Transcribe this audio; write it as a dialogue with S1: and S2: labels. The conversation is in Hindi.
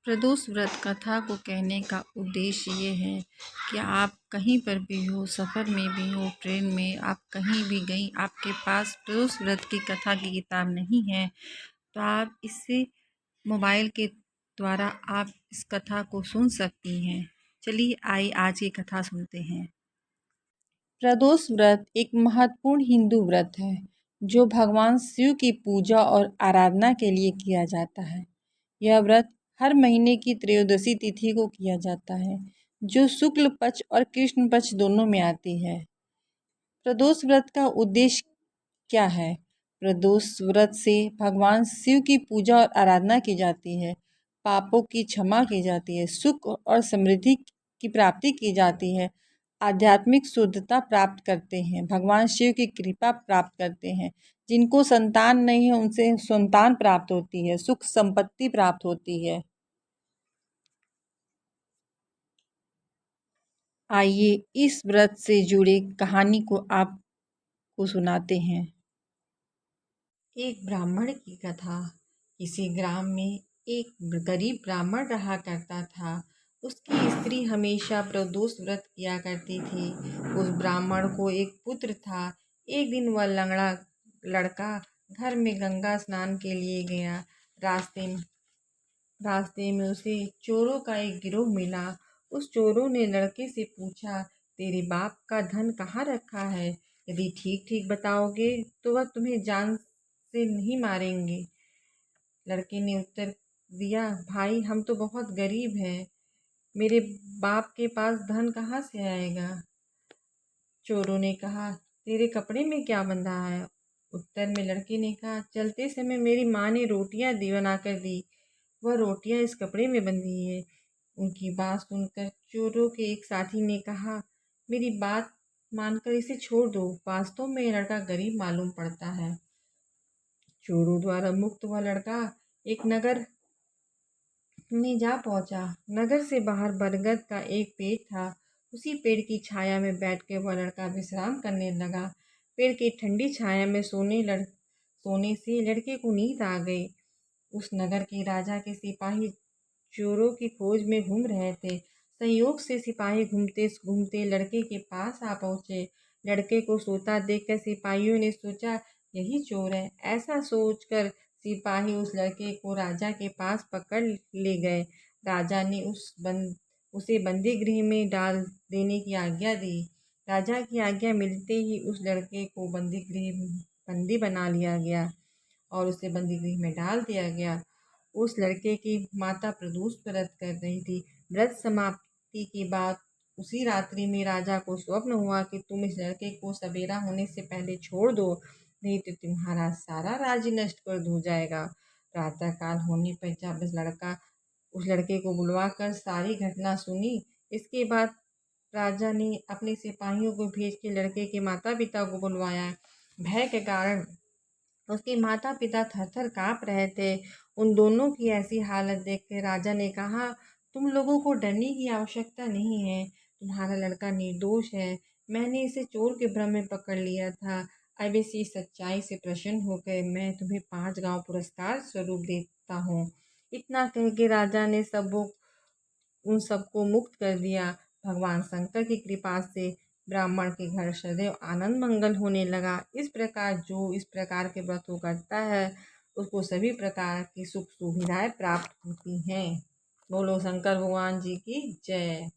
S1: प्रदोष व्रत कथा को कहने का उद्देश्य ये है कि आप कहीं पर भी हो, सफ़र में भी हो, ट्रेन में, आप कहीं भी गई, आपके पास प्रदोष व्रत की कथा की किताब नहीं है तो आप इससे मोबाइल के द्वारा आप इस कथा को सुन सकती हैं। चलिए आइए आज की कथा सुनते हैं। प्रदोष व्रत एक महत्वपूर्ण हिंदू व्रत है जो भगवान शिव की पूजा और आराधना के लिए किया जाता है। यह व्रत हर महीने की त्रयोदशी तिथि को किया जाता है जो शुक्ल पक्ष और कृष्ण पक्ष दोनों में आती है। प्रदोष व्रत का उद्देश्य क्या है? प्रदोष व्रत से भगवान शिव की पूजा और आराधना की जाती है, पापों की क्षमा की जाती है, सुख और समृद्धि की प्राप्ति की जाती है, आध्यात्मिक शुद्धता प्राप्त करते हैं, भगवान शिव की कृपा प्राप्त करते हैं। जिनको संतान नहीं है उनसे संतान प्राप्त होती है, सुख संपत्ति प्राप्त होती है। आइए इस व्रत से जुड़े कहानी को आपको सुनाते हैं। एक ब्राह्मण की कथा। किसी ग्राम में एक गरीब ब्राह्मण रहा करता था। उसकी स्त्री हमेशा प्रदोष व्रत किया करती थी। उस ब्राह्मण को एक पुत्र था। एक दिन वह लंगड़ा लड़का घर में गंगा स्नान के लिए गया। रास्ते में उसे चोरों का एक गिरोह मिला। उस चोरों ने लड़के से पूछा, तेरे बाप का धन कहाँ रखा है? यदि ठीक ठीक बताओगे तो वह तुम्हें जान से नहीं मारेंगे। लड़के ने उत्तर दिया, भाई हम तो बहुत गरीब हैं, मेरे बाप के पास धन कहाँ से आएगा? चोरों ने कहा, तेरे कपड़े में क्या बंधा है? उत्तर में लड़के ने कहा, चलते समय मेरी माँ ने रोटियां बना कर दी, वह रोटियां इस कपड़े में बंधी है। उनकी बात सुनकर चोरों के एक साथी ने कहा, मेरी बात मानकर इसे छोड़ दो, वास्तव में यह लड़का गरीब मालूम पड़ता है। चोरों द्वारा मुक्त हुआ लड़का एक नगर में जा पहुंचा। नगर से बाहर बरगद का एक पेड़ था। उसी पेड़ की छाया में बैठकर वह लड़का विश्राम करने लगा। पेड़ की ठंडी छाया में सोने से लड़के को नींद आ गई। उस नगर के राजा के सिपाही चोरों की खोज में घूम रहे थे। संयोग से सिपाही घूमते घूमते लड़के के पास आ पहुंचे। लड़के को सोता देखकर सिपाहियों ने सोचा, यही चोर है। ऐसा सोचकर सिपाही उस लड़के को राजा के पास पकड़ ले गए। राजा ने उसे बंदी गृह में डाल देने की आज्ञा दी। राजा की आज्ञा मिलते ही उस लड़के को बंदी बना लिया गया और उसे बंदी गृह में डाल दिया गया। उस लड़के की माता प्रदोष व्रत कर रही थी। व्रत समाप्ति के बाद उसी रात्रि में राजा को स्वप्न हुआ कि तुम इस लड़के को सवेरा होने से पहले छोड़ दो, नहीं तो तुम्हारा सारा राज्य नष्ट कर हो जाएगा। प्रातः काल होने पर जब उस लड़के को बुलवाकर सारी घटना सुनी। इसके बाद राजा ने अपने सिपाहियों को भेज के लड़के के माता पिता को बुलवाया। भय के कारण उसके माता पिता थर थर काँप रहे थे। उन दोनों की ऐसी हालत देखकर राजा ने कहा, तुम लोगों को डरने की आवश्यकता नहीं है, तुम्हारा लड़का निर्दोष है। मैंने इसे चोर के भ्रम में पकड़ लिया था। अब इसी सच्चाई से प्रसन्न होकर मैं तुम्हें 5 गांव पुरस्कार स्वरूप देता हूँ। इतना कह के राजा ने उन सबको मुक्त कर दिया। भगवान शंकर की कृपा से ब्राह्मण के घर सदैव आनंद मंगल होने लगा। इस प्रकार जो इस प्रकार के व्रत को करता है उसको सभी प्रकार की सुख सुविधाएं प्राप्त होती हैं। बोलो शंकर भगवान जी की जय।